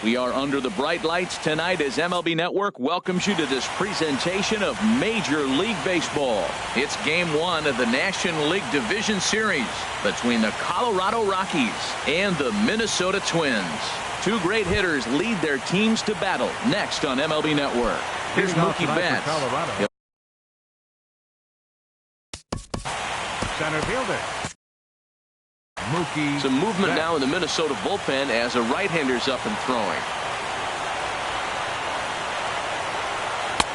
We are under the bright lights tonight as MLB Network welcomes you to this presentation of Major League Baseball. It's Game 1 of the National League Division Series between the Colorado Rockies and the Minnesota Twins. Two great hitters lead their teams to battle next on MLB Network. Here's Mookie Betts. Center fielder. Mookie Some movement Betts. now in the Minnesota bullpen as a right-hander's up and throwing.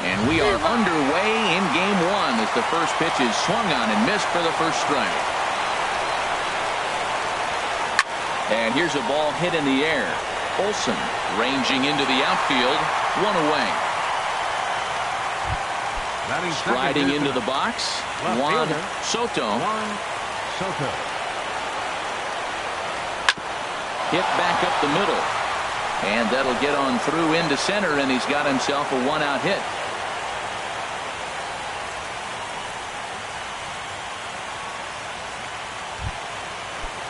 And we are underway in Game 1 as the first pitch is swung on and missed for the first strike. And here's a ball hit in the air. Olsen ranging into the outfield, one away. Striding into the box, Juan Soto. Hit back up the middle. And that'll get on through into center, and he's got himself a one-out hit.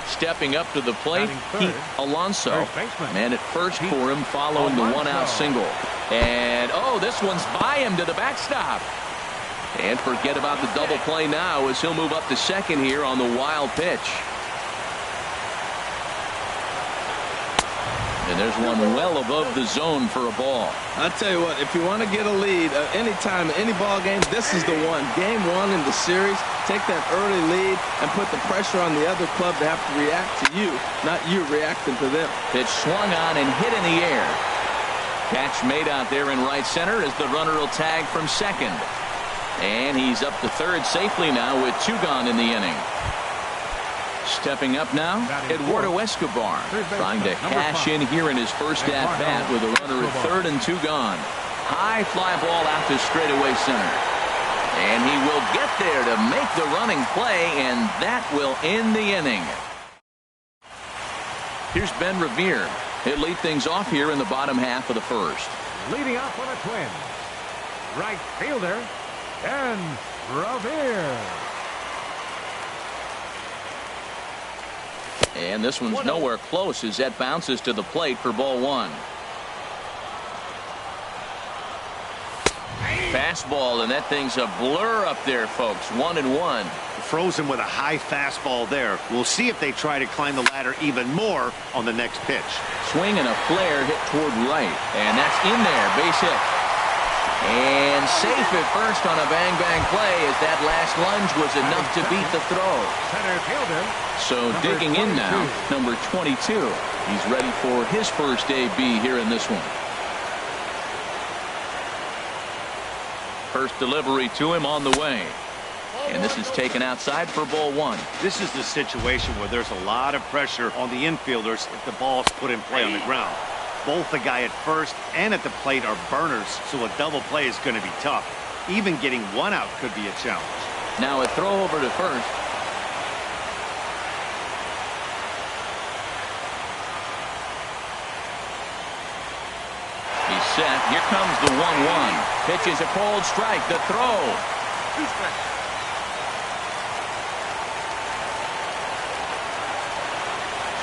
Stepping up to the plate, Pete Alonso. Man at first for him following the one-out single. And, oh, this one's by him to the backstop. And forget about the double play now as he'll move up to second here on the wild pitch. And there's one well above the zone for a ball. I'll tell you what, if you want to get a lead anytime, any ball game, this is the one. Game 1 in the series, take that early lead and put the pressure on the other club to have to react to you, not you reacting to them. Pitch swung on and hit in the air. Catch made out there in right center as the runner will tag from second. And he's up to third safely now with 2 gone in the inning. Stepping up now, Eduardo Escobar trying to cash in here in his first at-bat with a runner at third and 2 gone. High fly ball out to straightaway center. And he will get there to make the running play, and that will end the inning. Here's Ben Revere. He'll lead things off here in the bottom half of the first. Leading off for the Twins, right fielder, Ben Revere. And this one's nowhere close as that bounces to the plate for ball 1. Fastball, and that thing's a blur up there, folks. 1-1. Frozen with a high fastball there. We'll see if they try to climb the ladder even more on the next pitch. Swing and a flare hit toward right. And that's in there. Base hit. And safe at first on a bang-bang play as that last lunge was enough to beat the throw. Center fielder. So digging in now, number 22. He's ready for his first AB here in this one. First delivery to him on the way. And this is taken outside for ball 1. This is the situation where there's a lot of pressure on the infielders if the ball's put in play on the ground. Both the guy at first and at the plate are burners, so a double play is going to be tough. Even getting one out could be a challenge. Now a throw over to first. He's set. Here comes the 1-1. Pitch is a cold strike. The throw.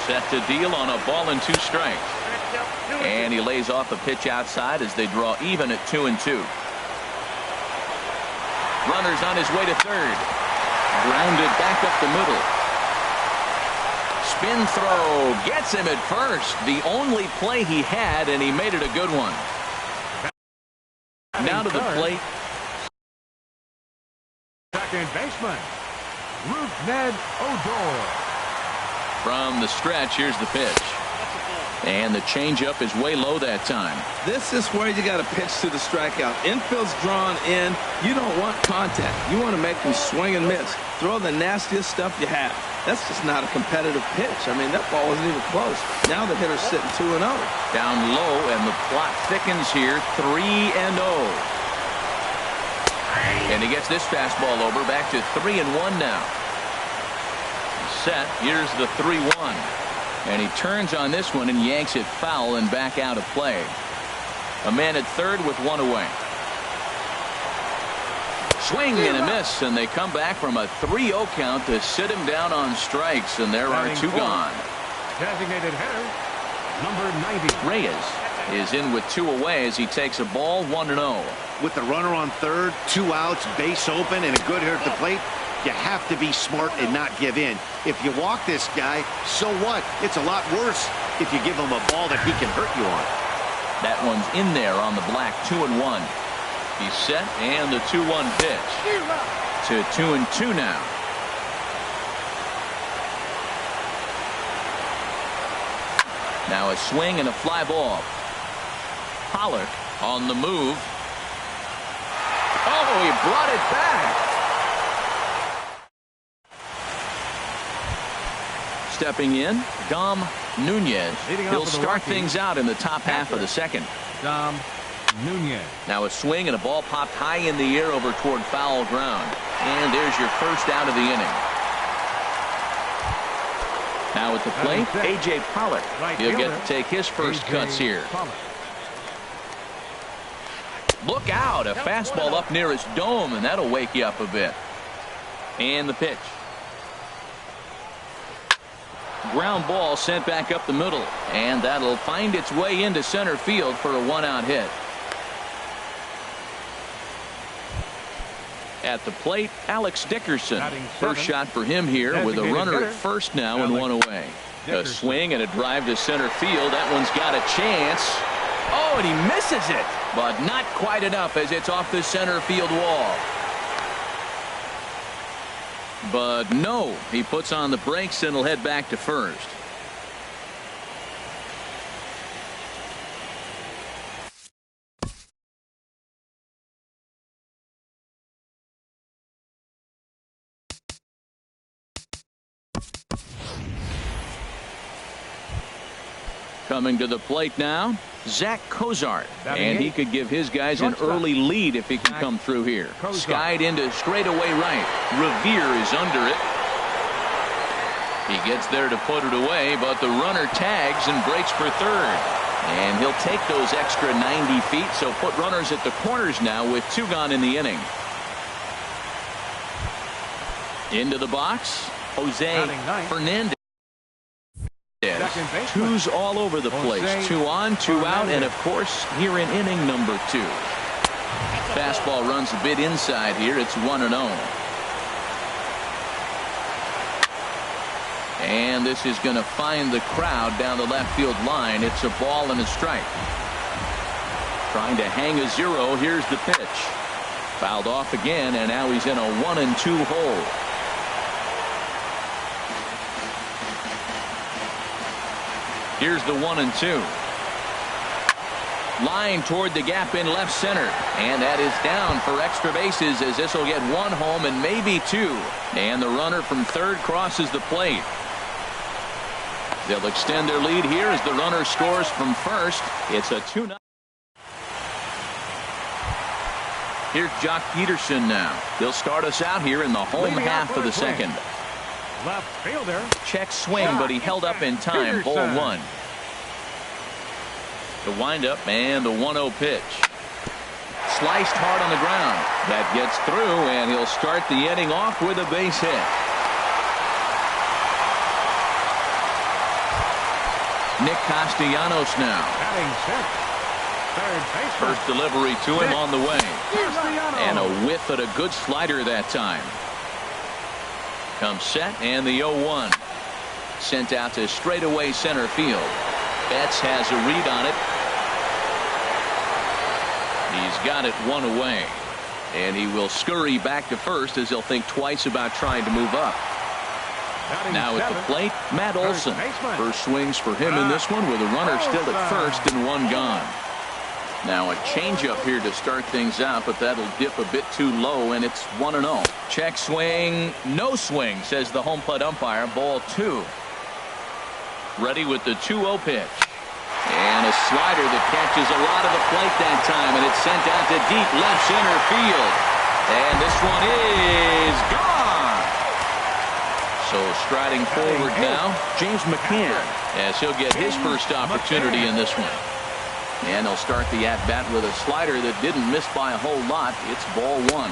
Set to deal on a ball and 2 strikes. And he lays off a pitch outside as they draw even at 2-2. Runner's on his way to third. Grounded back up the middle. Spin throw gets him at first. The only play he had, and he made it a good one. Now to the plate. Second baseman, Rougned Odor. From the stretch, here's the pitch. And the changeup is way low that time. This is where you got to pitch to the strikeout. Infield's drawn in. You don't want contact. You want to make them swing and miss. Throw the nastiest stuff you have. That's just not a competitive pitch. I mean, that ball wasn't even close. Now the hitter's sitting 2-0. Down low, and the plot thickens here. 3-0. And he gets this fastball over, back to 3-1 now. Set. Here's the 3-1. And he turns on this one and yanks it foul and back out of play. A man at third with 1 away. Swing and a miss, and they come back from a 3-0 count to sit him down on strikes, and there are 2 gone. Designated hitter, number 90. Reyes is in with 2 away as he takes a ball 1-0. With the runner on third, 2 outs, base open, and a good hitter at the plate, you have to be smart and not give in. If you walk this guy, so what? It's a lot worse if you give him a ball that he can hurt you on. That one's in there on the black. 2-1. He's set, and the 2-1 pitch. To 2-2 now. Now a swing and a fly ball. Pollock on the move. Oh, he brought it back. Stepping in, Dom Nunez. He'll start things out in the top half of the second. Dom Nunez. Now a swing and a ball popped high in the air over toward foul ground. And there's your first out of the inning. Now at the plate, A.J. Pollock. He'll get to take his first cuts here. Look out, a fastball up near his dome, and that'll wake you up a bit. And the pitch. Ground ball sent back up the middle, and that'll find its way into center field for a 1-out hit. At the plate, Alex Dickerson. First shot for him here with a runner at first now and 1 away. A swing and a drive to center field. That one's got a chance. Oh, and he misses it, but not quite enough as it's off the center field wall. But no, he puts on the brakes and will head back to first. Coming to the plate now, Zach Cozart, and he could give his guys an early lead if he can come through here. Skied into straightaway right. Revere is under it. He gets there to put it away, but the runner tags and breaks for third. And he'll take those extra 90 feet, so put runners at the corners now with 2 gone in the inning. Into the box, Jose Fernandez. 2's all over the place. 2 on, 2 out, and of course here in inning number 2. Fastball runs a bit inside here. It's 1-0. And this is going to find the crowd down the left field line. It's a ball and a strike. Trying to hang a 0. Here's the pitch. Fouled off again, and now he's in a 1-2 hole. Here's the 1-2. Line toward the gap in left center. And that is down for extra bases as this will get 1 home and maybe 2. And the runner from third crosses the plate. They'll extend their lead here as the runner scores from first. It's a 2-0. Here's Jock Peterson now. They'll start us out here in the home half of the second. Left fielder. Check swing, but he held up in time. Ball 1. The windup and the 1-0 pitch. Sliced hard on the ground. That gets through, and he'll start the inning off with a base hit. Nick Castellanos now. First delivery to him on the way. And a whiff at a good slider that time. Comes set, and the 0-1. Sent out to straightaway center field. Betts has a read on it. He's got it 1 away. And he will scurry back to first as he'll think twice about trying to move up. Now at the plate, Matt Olson. First swings for him in this one with a runner still at first and 1 gone. Now a changeup here to start things out, but that'll dip a bit too low, and it's 1-0. Check swing, no swing, says the home plate umpire. Ball 2. Ready with the 2-0 pitch. And a slider that catches a lot of the plate that time, and it's sent out to deep left center field. And this one is gone. So striding forward now, James McCann, as he'll get his first opportunity in this one. And they'll start the at-bat with a slider that didn't miss by a whole lot. It's ball 1.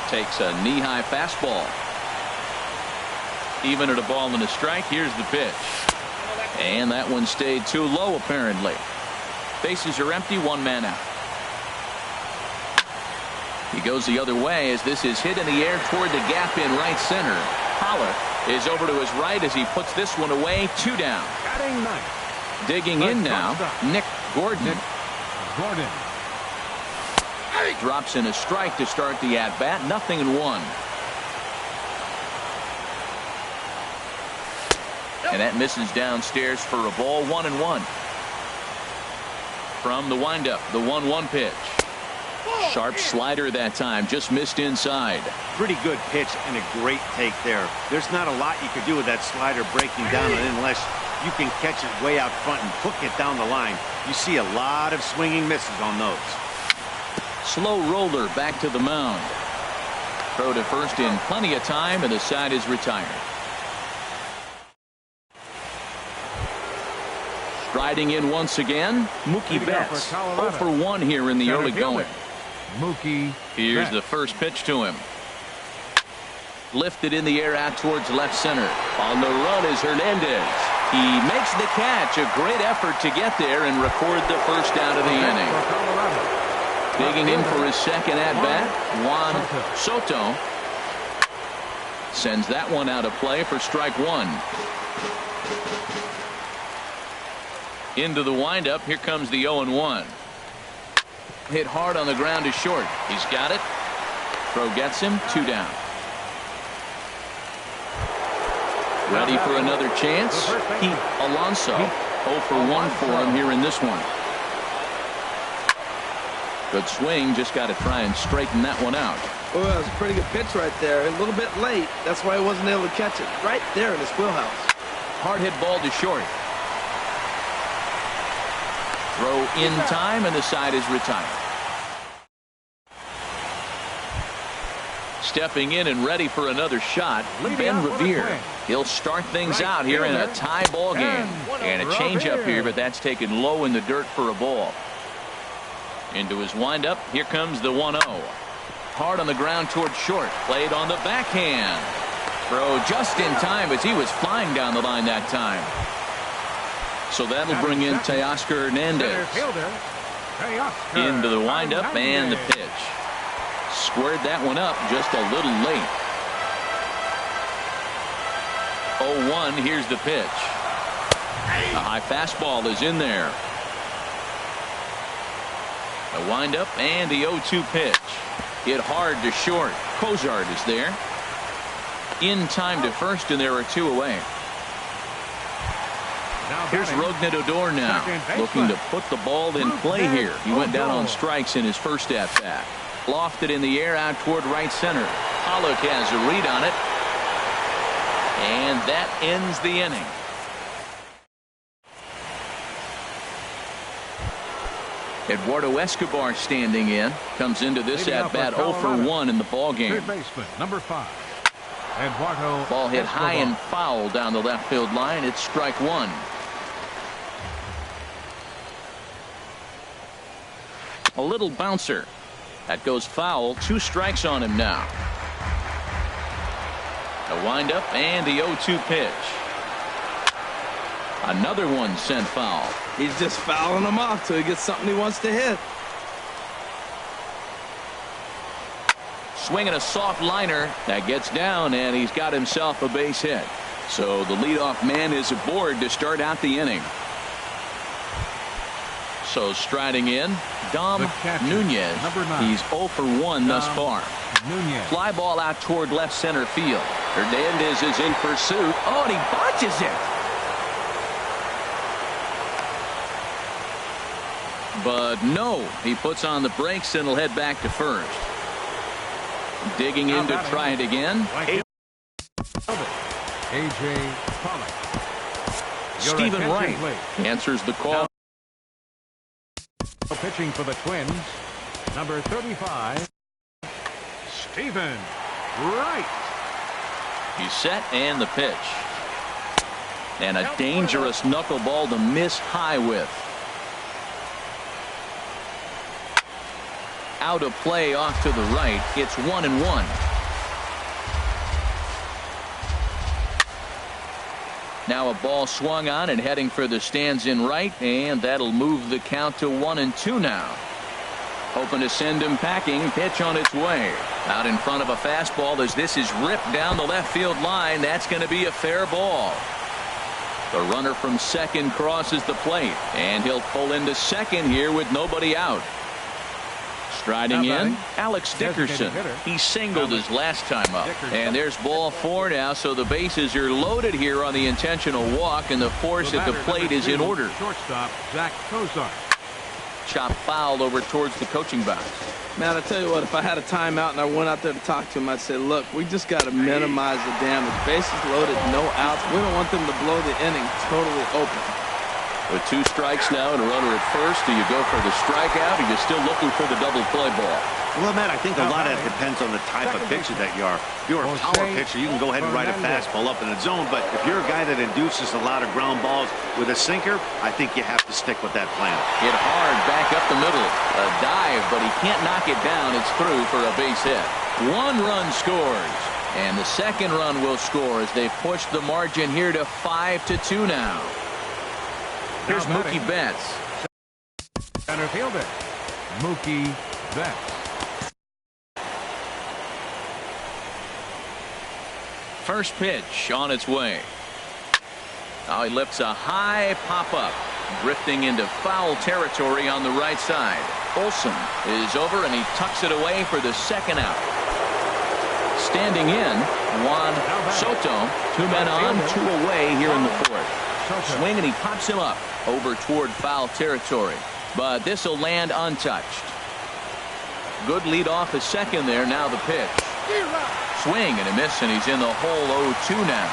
Takes a knee-high fastball. Even at a ball and a strike, here's the pitch. And that one stayed too low, apparently. Bases are empty, one man out. He goes the other way as this is hit in the air toward the gap in right center. Pollock is over to his right as he puts this one away. 2 down. Batting ninth. Digging in now, Nick Gordon. Gordon. Drops in a strike to start the at-bat. 0-1. And that misses downstairs for a ball. 1-1. From the windup, the 1-1 pitch. Sharp slider that time, just missed inside. Pretty good pitch and a great take there. There's not a lot you could do with that slider breaking down unless you can catch it way out front and hook it down the line. You see a lot of swinging misses on those. Slow roller back to the mound. Throw to first in plenty of time, and the side is retired. Striding in once again, Mookie Betts. 0 for 1 here in the early going. Mookie Here's Betts. the first pitch to him. Lifted in the air out towards left center. On the run is Hernandez. He makes the catch. A great effort to get there and record the first out of the inning. Digging in for his second at-bat, Juan Soto sends that one out of play for strike 1. Into the windup. Here comes the 0-1. Hit hard on the ground to short. He's got it. Throw gets him. 2 down. Ready for another chance. Pete Alonso. 0 for 1 for him here in this one. Good swing. Just got to try and straighten that one out. Oh, that was a pretty good pitch right there. A little bit late. That's why he wasn't able to catch it. Right there in his wheelhouse. Hard hit ball to short. Throw in time, and the side is retired. Stepping in and ready for another shot, Ben Revere. He'll start things out here in a tie ball game. And a changeup here, but that's taken low in the dirt for a ball. Into his windup. Here comes the 1-0. Hard on the ground toward short. Played on the backhand. Throw just in time as he was flying down the line that time. So that'll bring in Teoscar Hernandez. Into the windup and the pitch. Squared that one up just a little late. 0-1. Here's the pitch. A high fastball is in there. A windup and the 0-2 pitch. Hit hard to short. Cozart is there. In time to first, and there are 2 away. Here's Rougned Odor now, looking to put the ball in play here. He went down on strikes in his first at-bat. Lofted in the air out toward right center. Pollock has a read on it. And that ends the inning. Eduardo Escobar standing in. Comes into this at-bat 0 for 1 in the ball game. Third baseman, number 5. Eduardo Ball hit Escobar. high and foul down the left field line. It's strike 1. A little bouncer. That goes foul. 2 strikes on him now. A windup and the 0-2 pitch. Another one sent foul. He's just fouling them off till he gets something he wants to hit. Swinging a soft liner that gets down, and he's got himself a base hit. So the leadoff man is aboard to start out the inning. So striding in, Dom Nunez. Number 9. He's 0 for 1 thus far. Nunez. Fly ball out toward left center field. Hernandez is in pursuit. Oh, and he botches it. But no, he puts on the brakes and will head back to first. Digging in to try it again. A.J. Pollock. Stephen Wright answers the call. Pitching for the Twins, number 35, Stephen Wright. He's set and the pitch. And a dangerous knuckleball to miss high with. Out of play off to the right. It's 1-1. Now a ball swung on and heading for the stands in right, and that'll move the count to 1-2 now. Hoping to send him packing. Pitch on its way. Out in front of a fastball as this is ripped down the left field line. That's going to be a fair ball. The runner from second crosses the plate, and he'll pull into second here with nobody out. Striding in, Alex Dickerson. He singled his last time up. And there's ball 4 now, so the bases are loaded here on the intentional walk, and the force at the plate is in order. Shortstop, Zach Cozart. Chop foul over towards the coaching box. Man, I tell you what, if I had a timeout and I went out there to talk to him, I'd say, look, we just got to minimize the damage. Bases loaded, no outs. We don't want them to blow the inning totally open. With 2 strikes now and a runner at first, do you go for the strikeout, or are you still looking for the double play ball? Well, Matt, I think a lot of it depends on the type of pitcher that you are. If you're a power pitcher, you can go ahead and ride a fastball up in the zone. But if you're a guy that induces a lot of ground balls with a sinker, I think you have to stick with that plan. Hit hard back up the middle. A dive, but he can't knock it down. It's through for a base hit. 1 run scores. And the second run will score as they push the margin here to 5-2 now. Here's Mookie Betts. Center fielder, Mookie Betts. First pitch on its way. Now he lifts a high pop-up, drifting into foul territory on the right side. Olsen is over, and he tucks it away for the second out. Standing in, Juan Soto. 2 men on, 2 away here in the 4th. Swing, and he pops him up over toward foul territory. But this will land untouched. Good lead off a second there. Now the pitch. Swing and a miss, and he's in the hole 0-2 now.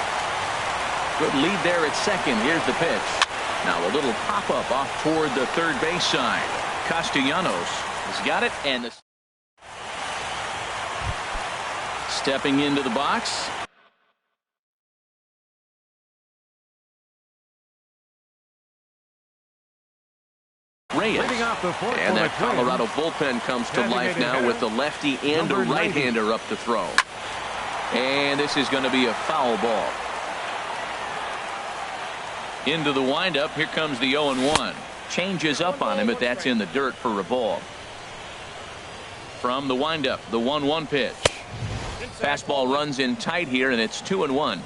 Good lead there at second. Here's the pitch. Now a little pop-up off toward the third base side. Castellanos has got it, and stepping into the box. Reyes. And that Colorado bullpen comes to life now with the lefty and a right-hander up to throw. And this is going to be a foul ball. Into the windup. Here comes the 0-1. Changes up on him, but that's in the dirt for a ball. From the windup, the 1-1 pitch. Fastball runs in tight here, and it's 2-1.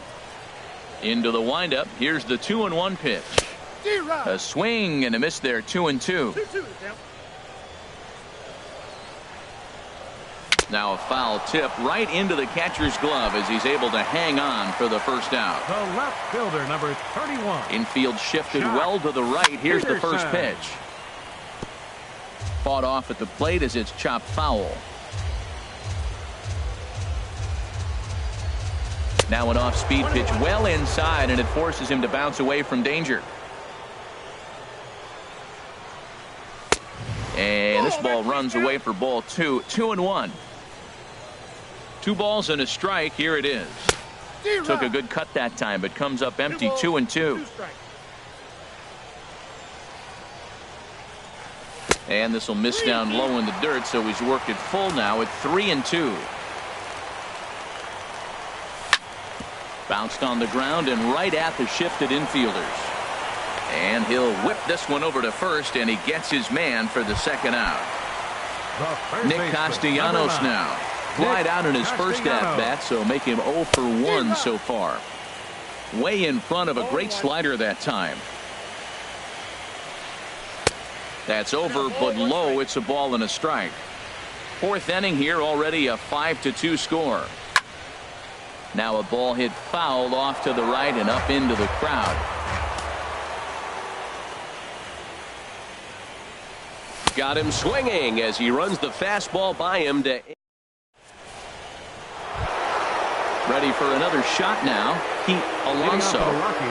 Into the windup. Here's the 2-1 pitch. A swing and a miss there. 2-2. Now a foul tip right into the catcher's glove as he's able to hang on for the first out. The left fielder, number 31. Infield shifted well to the right. Here's the first pitch. Fought off at the plate as it's chopped foul. Now an off-speed pitch well inside, and it forces him to bounce away from danger. And this ball runs away for ball 2. 2-1. 2 balls and a strike. Here it is. Took a good cut that time, but comes up empty. 2-2. And this will miss down low in the dirt, so he's worked it full now at 3-2. Bounced on the ground and right at the shifted infielders. And he'll whip this one over to first, and he gets his man for the second out. Nick Castellanos now. Flied out in his first at-bat, so make him 0 for 1 so far. Way in front of a great slider that time. That's over, but low. It's a ball and a strike. 4th inning here, already a 5-2 score. Now a ball hit foul off to the right and up into the crowd. Got him swinging as he runs the fastball by him to. Ready for another shot now. Pete Alonso.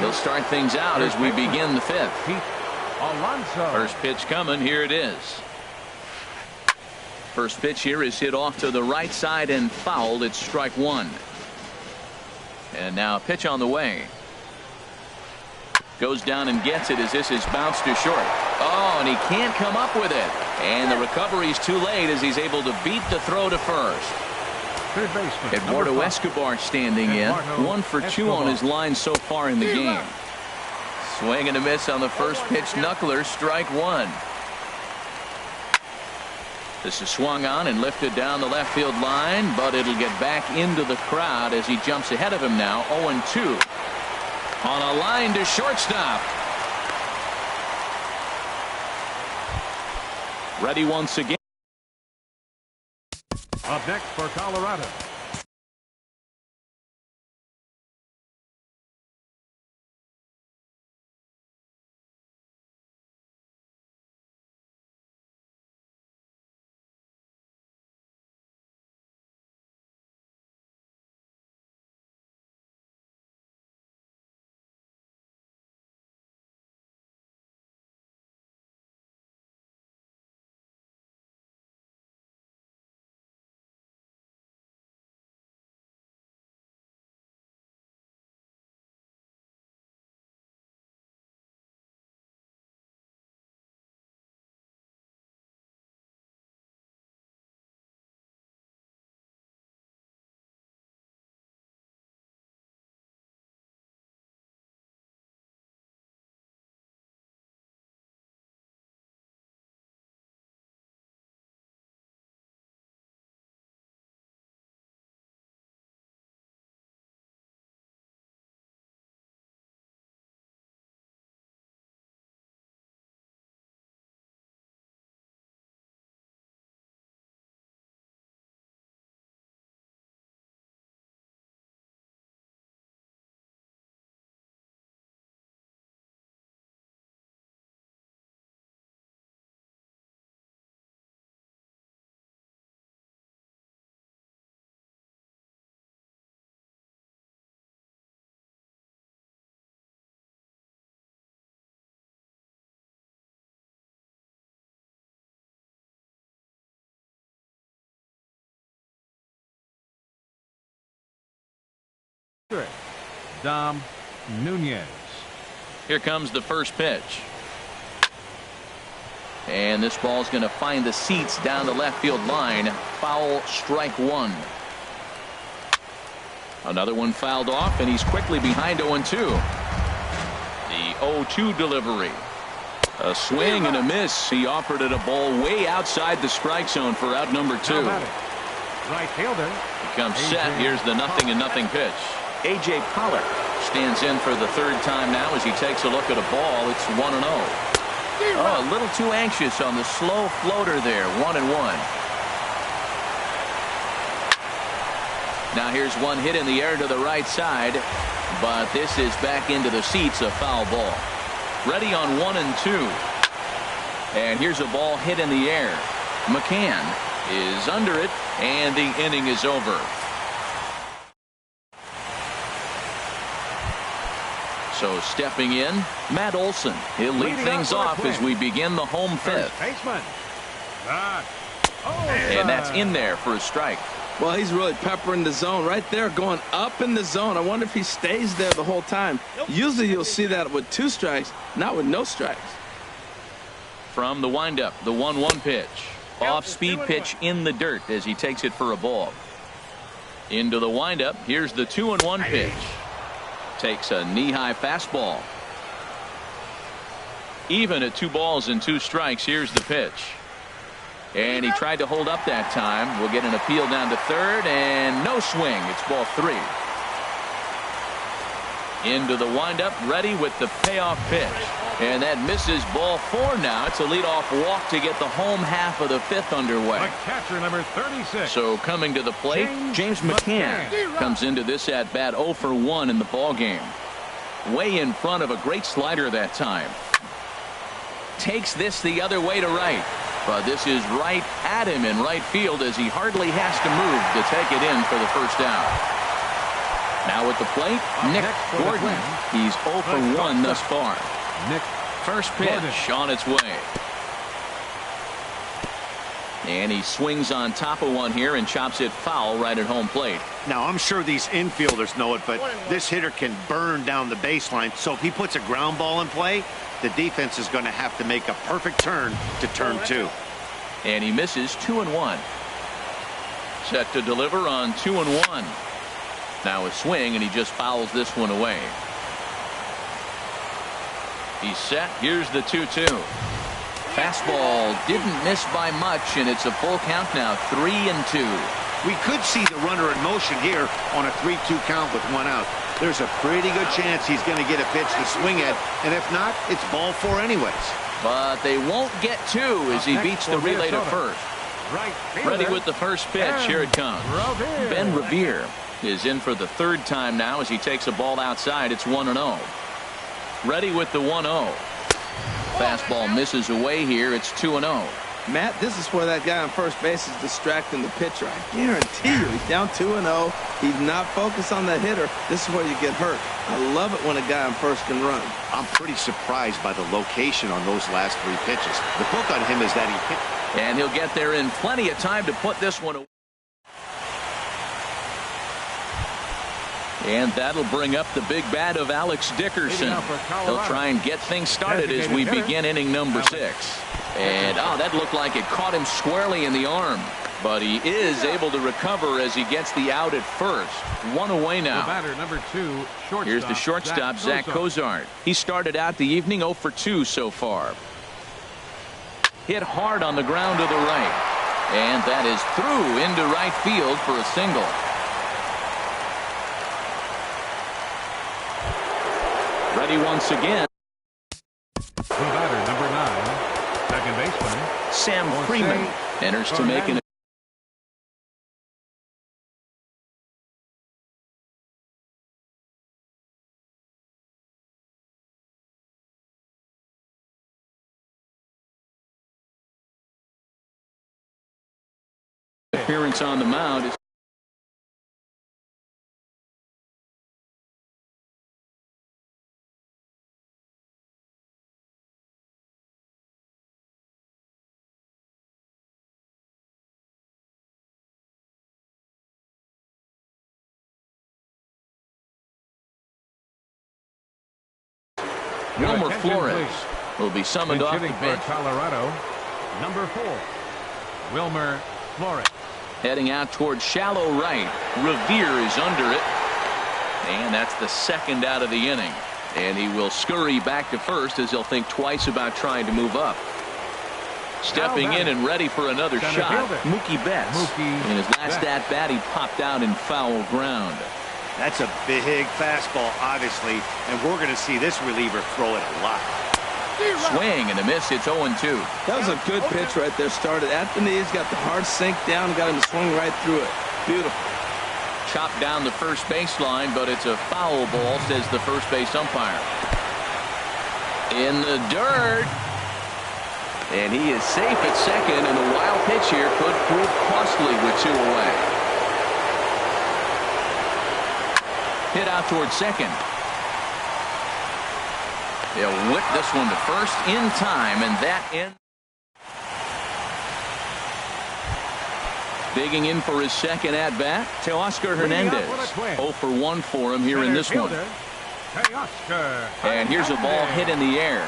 He'll start things out as we begin the 5th. Pete Alonso. First pitch coming. Here it is. First pitch here is hit off to the right side and fouled. It's strike 1. And now a pitch on the way. Goes down and gets it as this is bounced to short. Oh, and he can't come up with it. And the recovery's too late as he's able to beat the throw to first. Third baseman Eduardo Escobar standing in. 1 for 2 on his line so far in the game. Swing and a miss on the first pitch. Knuckler, strike one. This is swung on and lifted down the left field line, but it'll get back into the crowd as he jumps ahead of him now. 0-2 on a line to shortstop. Ready once again. Up next for Colorado. Dom Nunez. Here comes the first pitch. And this ball's going to find the seats down the left field line. Foul, strike one. Another one fouled off, and he's quickly behind 0-2. The 0-2 delivery. A swing and a miss. He offered it a ball way outside the strike zone for out number two. Right fielder. He comes set. Here's the 0-0 pitch. A.J. Pollock stands in for the third time now as he takes a look at a ball. It's 1-0. Oh, a little too anxious on the slow floater there. 1-1. Now here's one hit in the air to the right side, but this is back into the seats. A foul ball. Ready on 1-2. And here's a ball hit in the air. McCann is under it, and the inning is over. So stepping in, Matt Olson. He'll lead things off as we begin the home fifth. And that's in there for a strike. Well, he's really peppering the zone right there, going up in the zone. I wonder if he stays there the whole time. Usually you'll see that with 2 strikes, not with no strikes. From the windup, the 1-1 pitch. Off-speed pitch in the dirt as he takes it for a ball. Into the windup, here's the 2-1 pitch. Takes a knee-high fastball. Even at 2 balls and 2 strikes. Here's the pitch. And he tried to hold up that time. We'll get an appeal down to third, and no swing. It's ball 3. Into the windup, ready with the payoff pitch. And that misses ball 4 now. It's a leadoff walk to get the home half of the 5th underway. The catcher, number 36. So coming to the plate, James McCann comes into this at bat 0 for 1 in the ball game. Way in front of a great slider that time. Takes this the other way to right. But this is right at him in right field as he hardly has to move to take it in for the first out. Now at the plate, Nick Gordon. He's 0 for 1 thus far. Nick First pitch on its way. And he swings on top of one here and chops it foul right at home plate. Now, I'm sure these infielders know it, but this hitter can burn down the baseline. So if he puts a ground ball in play, the defense is going to have to make a perfect turn to turn 2. And he misses 2-1. Set to deliver on 2-1. Now a swing, and he just fouls this one away. He's set. Here's the 2-2. Fastball didn't miss by much, and it's a full count now, 3-2. We could see the runner in motion here on a 3-2 count with 1 out. There's a pretty good chance he's going to get a pitch to swing at, and if not, it's ball 4 anyways. But they won't get 2 as he beats the relay to first. Ready with the first pitch. Here it comes. Ben Revere is in for the 3rd time now as he takes a ball outside. It's 1-0. Ready with the 1-0. Fastball misses away here. It's 2-0. Matt, this is where that guy on first base is distracting the pitcher. I guarantee you, he's down 2-0. He's not focused on the hitter. This is where you get hurt. I love it when a guy on first can run. I'm pretty surprised by the location on those last 3 pitches. The book on him is that he hit. And he'll get there in plenty of time to put this one away. And that'll bring up the big bat of Alex Dickerson. He'll try and get things started as we begin inning number 6. And, that looked like it caught him squarely in the arm. But he is able to recover as he gets the out at first. 1 away now. The batter, number 2, shortstop. Here's the shortstop, Zach Cozart. He started out the evening 0 for 2 so far. Hit hard on the ground to the right. And that is through into right field for a single. Ready once again. The batter, number 9, second baseman, Sam Freeman enters to make an appearance on the mound. Wilmer Flores will be summoned off the bench. Colorado, number 4, Wilmer Flores. Heading out towards shallow right. Revere is under it. And that's the 2nd out of the inning. And he will scurry back to first as he'll think twice about trying to move up. Stepping in and ready for another shot, Mookie Betts. In his last at bat, he popped out in foul ground. That's a big fastball, obviously, and we're going to see this reliever throw it a lot. Swing and a miss. It's 0-2. That was a good pitch right there. Started at the knees, got the hard sink down, got him to swing right through it. Beautiful. Chopped down the first baseline, but it's a foul ball, says the first base umpire. In the dirt. And he is safe at second, and the wild pitch here could prove costly with 2 away. Hit out towards second. He'll whip this one to first in time, and that ends. Digging in for his second at bat, Teoscar Hernandez. 0 for 1 for him here in this one. And here's a ball hit in the air.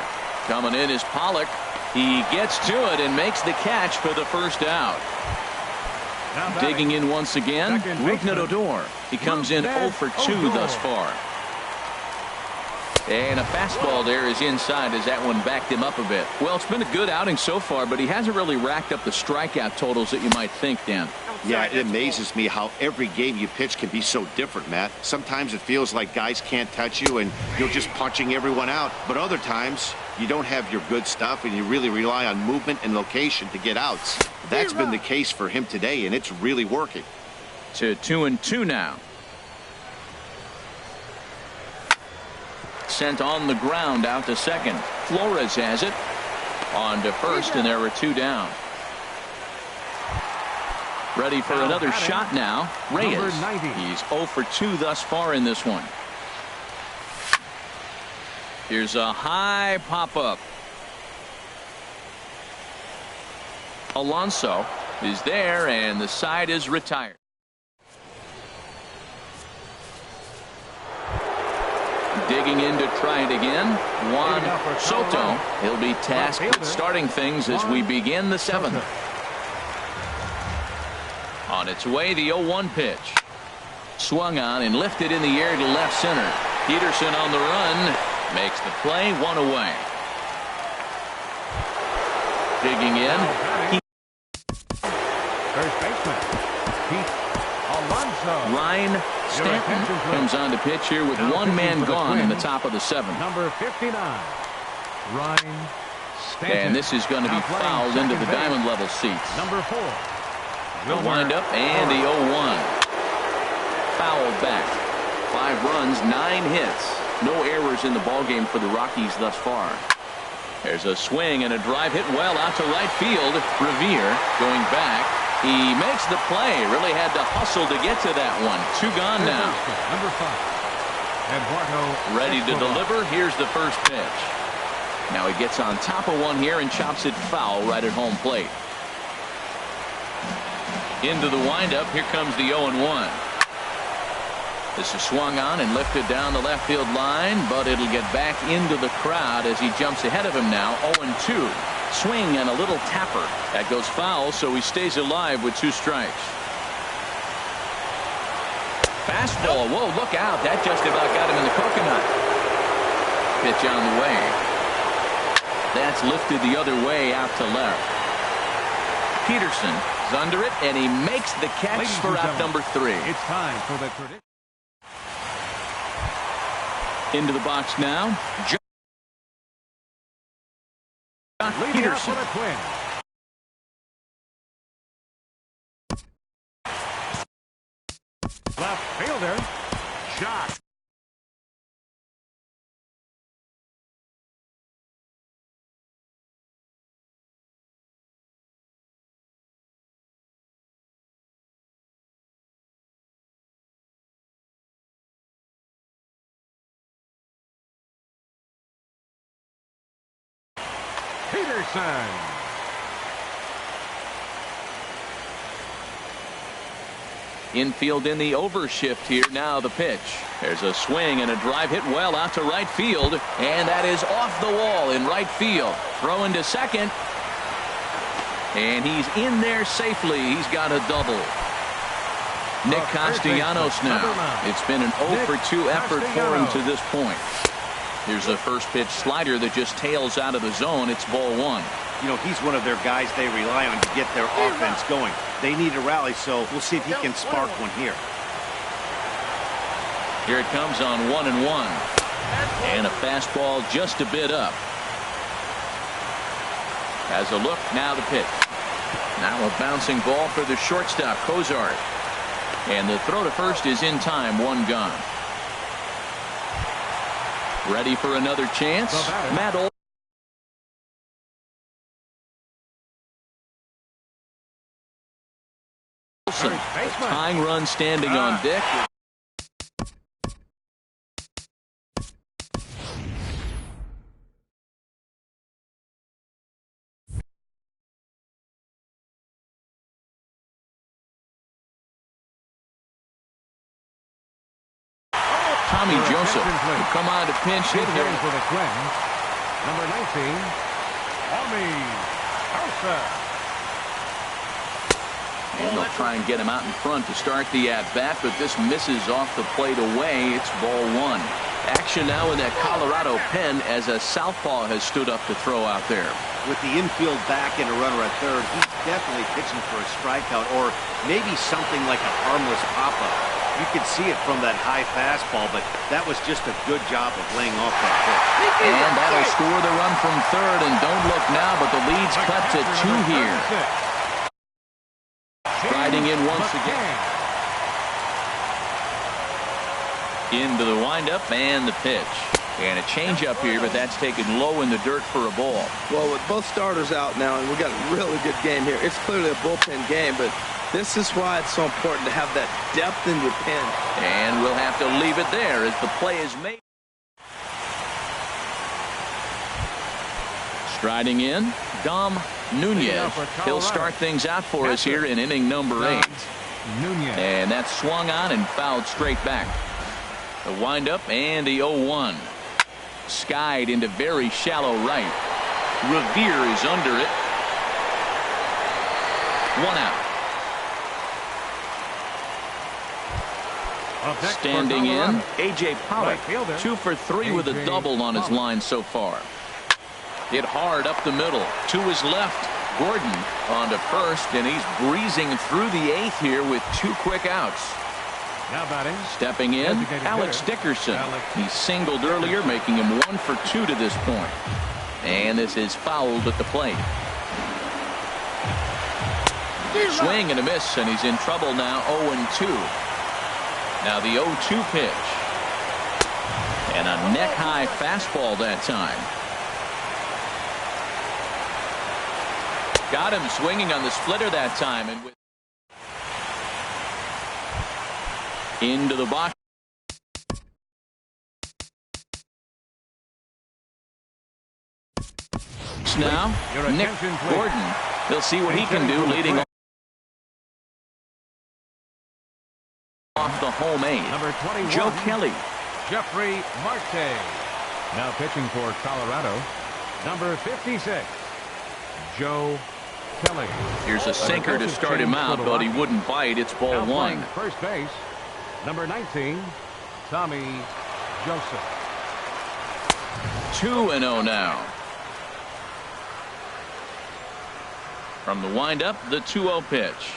Coming in is Pollock. He gets to it and makes the catch for the first out. Digging in once again, Rougned Odor. He comes in 0 for 2 thus far. And a fastball there is inside as that one backed him up a bit. Well, it's been a good outing so far, but he hasn't really racked up the strikeout totals that you might think, Dan. Yeah, it amazes me how every game you pitch can be so different, Matt. Sometimes it feels like guys can't touch you and you're just punching everyone out. But other times, you don't have your good stuff and you really rely on movement and location to get outs. That's been the case for him today, and it's really working. To 2-2 now. Sent on the ground out to second. Flores has it. On to first, and there are 2 down. Ready for another shot now. Reyes. He's 0 for 2 thus far in this one. Here's a high pop-up. Alonso is there, and the side is retired. Digging in to try it again. Juan Soto. He'll be tasked with starting things as we begin the 7th. On its way, the 0-1 pitch. Swung on and lifted in the air to left center. Peterson on the run. Makes the play, one away. Digging in. First baseman, Pete Alonso. Ryan Stanton comes on to pitch here with one man gone in the top of the seventh. Number 59, Ryan Stanton. And this is going to be fouled into the diamond level seats. Number 4, The windup and the 0-1. Fouled back. 5 runs, 9 hits. No errors in the ballgame for the Rockies thus far. There's a swing and a drive hit well out to right field. Revere going back. He makes the play. Really had to hustle to get to that one. 2 gone now. Number 5, Eduardo. Ready to deliver. Here's the first pitch. Now he gets on top of one here and chops it foul right at home plate. Into the windup. Here comes the 0-1. This is swung on and lifted down the left field line, but it'll get back into the crowd as he jumps ahead of him now. 0-2. Swing and a little tapper. That goes foul, so he stays alive with 2 strikes. Fastball. Whoa, look out. That just about got him in the coconut. Pitch on the way. That's lifted the other way out to left. Peterson is under it, and he makes the catch for out number 3. It's time for the tradition. Into the box now. Jock Peterson. Left fielder, Jock. Peterson. Infield in the overshift here. Now the pitch. There's a swing and a drive hit well out to right field, and that is off the wall in right field. Throwing to second, and he's in there safely. He's got a double. Nick Castellanos now. It's been an 0 for 2 effort for him to this point. Here's a first pitch slider that just tails out of the zone. It's ball 1. You know, he's one of their guys they rely on to get their offense going. They need a rally, so we'll see if he can spark one here. Here it comes on 1-1. And a fastball just a bit up. Has a look, now the pitch. Now a bouncing ball for the shortstop, Cozart. And the throw to first is in time, 1 gone. Ready for another chance. Matt Olson. A tying run standing on deck. Tommy Joseph will come on to pinch hit here for the Twins. Number 19, Tommy Joseph. And they'll try and get him out in front to start the at-bat, but this misses off the plate away. It's ball 1. Action now in that Colorado pen as a southpaw has stood up to throw out there. With the infield back and a runner at third, he's definitely pitching for a strikeout or maybe something like a harmless pop-up. You could see it from that high fastball, but that was just a good job of laying off that pitch. And that'll score the run from third, and don't look now, but the lead's cut to 2 here. Striding in once again. Into the windup and the pitch. And a changeup here, but that's taken low in the dirt for a ball. Well, with both starters out now, and we got a really good game here. It's clearly a bullpen game, but this is why it's so important to have that depth in your pen. And we'll have to leave it there as the play is made. Striding in, Dom Nunez. He'll start things out for us here in inning number 8. And that's swung on and fouled straight back. The windup and the 0-1. Skied into very shallow right. Revere is under it. 1 out. Up next for Standing in, Colorado, A.J. Pollock, right fielder, 2 for 3 with a A.J. double on his Pollock. line so far. Hit hard up the middle. To his left, Gordon on to first, and he's breezing through the 8th here with 2 quick outs. Now batting, Stepping in, designated Alex hitter, Dickerson. Alex He singled earlier, making him 1 for 2 to this point. And this is fouled at the plate. Swing and a miss, and he's in trouble now, 0-2. Now the 0-2 pitch. And a neck-high fastball that time. Got him swinging on the splitter that time. And into the box now. Your Nick attention, please. Gordon. He'll see what he can do leading off the home 8. number 21, Joe Kelly. Jeffrey Marte. Now pitching for Colorado, number 56, Joe Kelly. Here's a sinker to start him out, but he wouldn't bite. It's ball Now 1. playing first base, number 19, Tommy Joseph. 2-0 now. From the windup, the 2-0 pitch.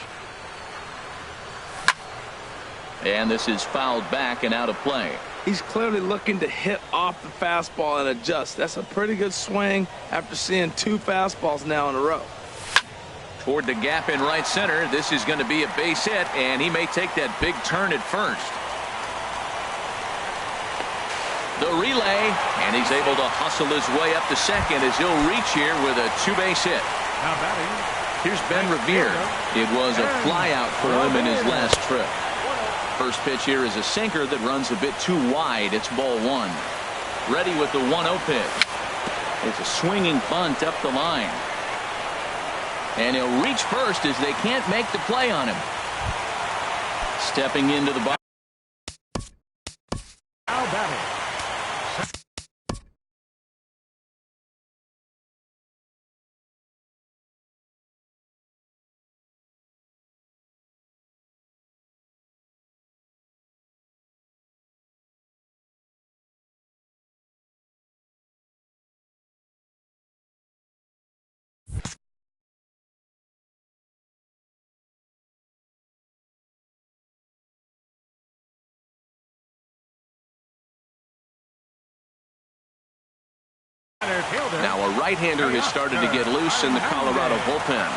And this is fouled back and out of play. He's clearly looking to hit off the fastball and adjust. That's a pretty good swing after seeing 2 fastballs now in a row. Toward the gap in right center. This is going to be a base hit, and he may take that big turn at first. The relay, and he's able to hustle his way up to second as he'll reach here with a 2-base hit. Now batting, Here's Ben Revere. It was a flyout for him in his last trip. First pitch here is a sinker that runs a bit too wide. It's ball 1. Ready with the 1-0 pitch. It's a swinging bunt up the line. And he'll reach first as they can't make the play on him. Stepping into the box. now batting, center fielder. Now a right-hander has started to get loose in the Colorado bullpen.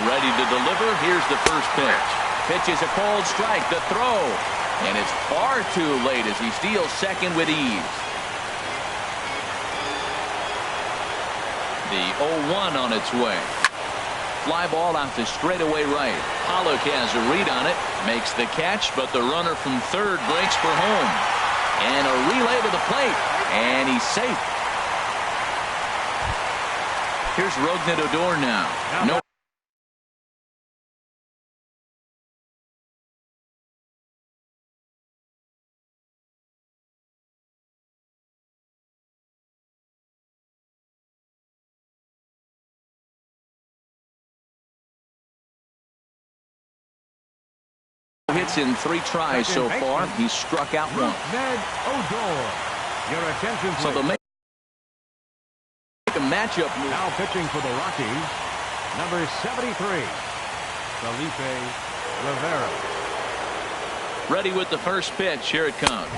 Ready to deliver. Here's the first pitch. Pitch is a cold strike. The throw. And it's far too late as he steals second with ease. The 0-1 on its way. Fly ball out to straightaway right. Pollock has a read on it. Makes the catch, but the runner from third breaks for home. And a relay to the plate. And he's safe. Here's Rougned Odor now. No. Hits in 3 tries so far. He's struck out 1. Ned Odor. Your attention, So please. they'll make a matchup move. Now pitching for the Rockies, number 73, Felipe Rivera. Ready with the first pitch. Here it comes.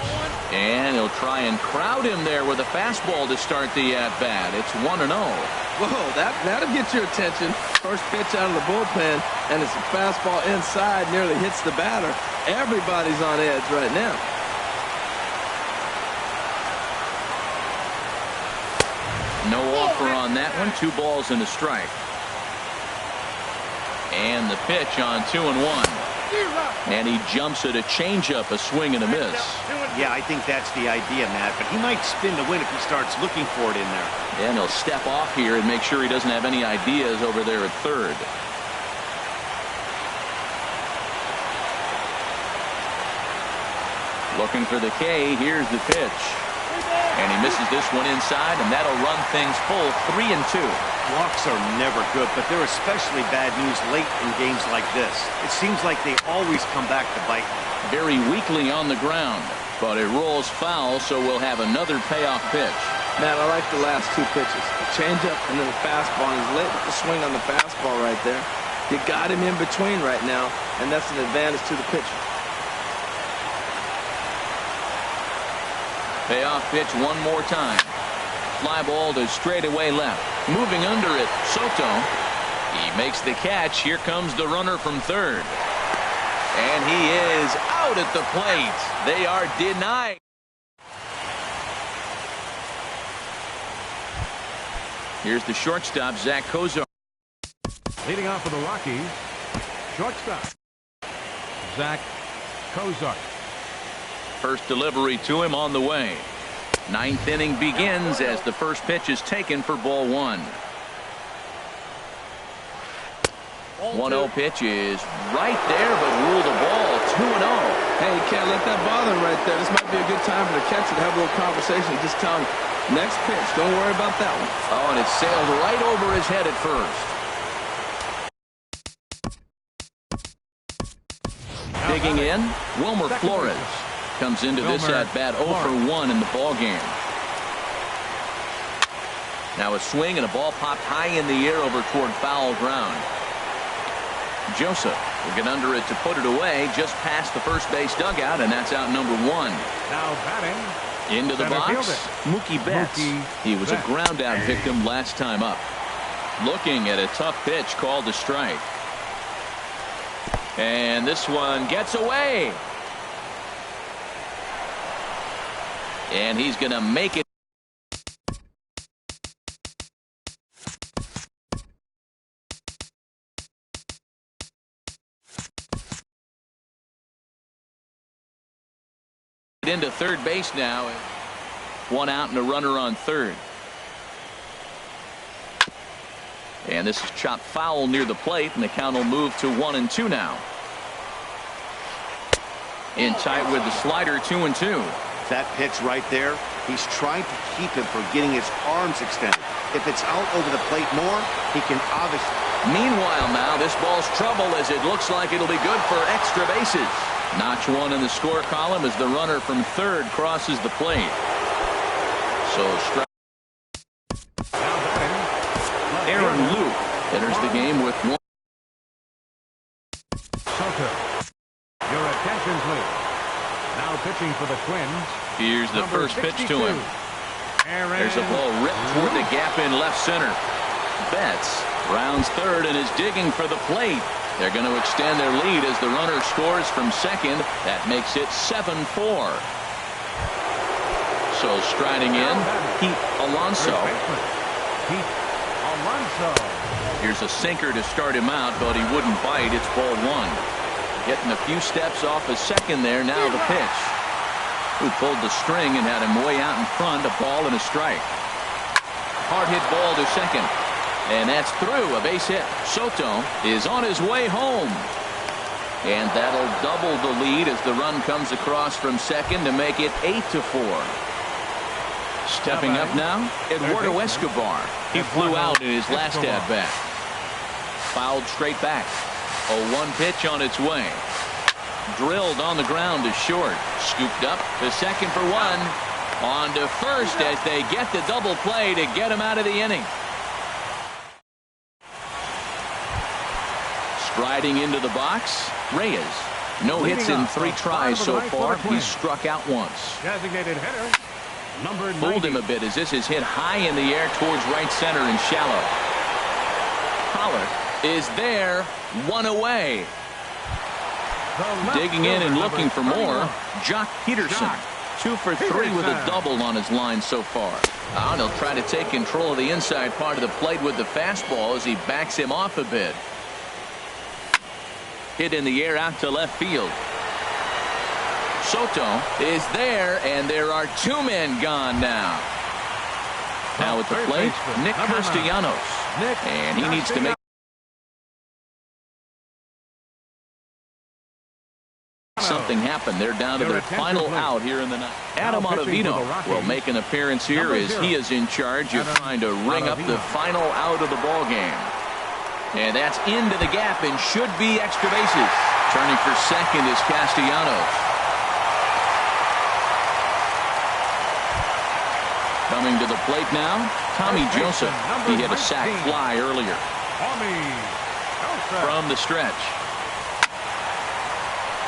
And he'll try and crowd him there with a fastball to start the at-bat. It's 1-0. Whoa, that'll get your attention. First pitch out of the bullpen, and it's a fastball inside, nearly hits the batter. Everybody's on edge right now. No offer on that one. 2 balls and a strike. And the pitch on 2-1. And he jumps at a changeup, a swing and a miss. Yeah, I think that's the idea, Matt, but he might spin the win if he starts looking for it in there. And he'll step off here and make sure he doesn't have any ideas over there at third. Looking for the K. Here's the pitch. And he misses this one inside, and that'll run things full 3-2. Walks are never good, but they're especially bad news late in games like this. It seems like they always come back to bite. Very weakly on the ground, but it rolls foul, so we'll have another payoff pitch. Matt, I like the last two pitches. The changeup and then the fastball. And he's late with the swing on the fastball right there. You got him in between right now, and that's an advantage to the pitcher. Payoff pitch one more time. Fly ball to straightaway left. Moving under it, Soto. He makes the catch. Here comes the runner from third. And he is out at the plate. They are denied. Here's the shortstop, Zach Kozar. Leading off for the Rockies, shortstop, Zach Kozar. First delivery to him on the way. Ninth inning begins as the first pitch is taken for ball one. 1-0 pitch is right there, but ruled a ball 2-0. Hey, you can't let that bother him right there. This might be a good time for the catcher to have a little conversation. Just tell him, next pitch, don't worry about that one. Oh, and it sailed right over his head at first. Digging in, Wilmer Flores comes into this at-bat 0 for 1 in the ballgame. Now a swing and a ball popped high in the air over toward foul ground. Joseph will get under it to put it away just past the first base dugout, and that's out number 1. Now batting. Into the box, Mookie Betts. He was a ground-out victim last time up. Looking at a tough pitch called a strike. And this one gets away. And he's going to make it. Into third base now. One out and a runner on third. And this is chopped foul near the plate, and the count will move to 1-2 now. In tight with the slider, 2-2. That pitch right there, he's trying to keep him from getting his arms extended. If it's out over the plate more, he can obviously. Meanwhile now, this ball's trouble as it looks like it'll be good for extra bases. Notch one in the score column as the runner from third crosses the plate. So strike. Aaron Luke enters the game with 1. Soto, your attention please. Now pitching for the Twins. Here's the first pitch to him. There's a ball ripped toward the gap in left center. Betts rounds third and is digging for the plate. They're going to extend their lead as the runner scores from second. That makes it 7-4. So striding in, Pete Alonso. Here's a sinker to start him out, but he wouldn't bite. It's ball 1. Getting a few steps off a second there. Now the pitch. Who pulled the string and had him way out in front. A ball and a strike. Hard hit ball to second. And that's through. A base hit. Soto is on his way home. And that'll double the lead as the run comes across from second to make it 8-4. Stepping up now, Eduardo Escobar. He flew out in his last at-bat. Fouled straight back. A 1 pitch on its way. Drilled on the ground to short. Scooped up to second for 1. On to first as they get the double play to get him out of the inning. Striding into the box, Reyes. No hits in 3 tries so far. He's struck out once. Designated hitter. Number 90. Fooled him a bit as this is hit high in the air towards right center and shallow. Pollard is there, 1 away. Digging in and looking for more, Jock Peterson. 2 for 3 with a double on his line so far. And he'll try to take control of the inside part of the plate with the fastball as he backs him off a bit. Hit in the air out to left field. Soto is there, and there are 2 men gone now. Now at the plate, Nick Castellanos. And he needs to make something happen. They're down to their final out here in the ninth. Elchara92 will make an appearance here as he is in charge of trying to ring up the final out of the ball game. And that's into the gap and should be extra bases. Turning for second is Castellanos. Coming to the plate now, Tommy Joseph. He hit a sac fly earlier. From the stretch.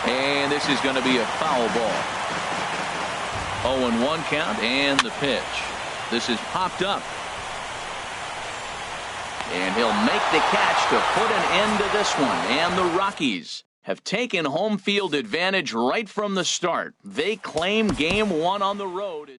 And this is going to be a foul ball. 0-1 count and the pitch. This is popped up. And he'll make the catch to put an end to this one. And the Rockies have taken home field advantage right from the start. They claim game one on the road.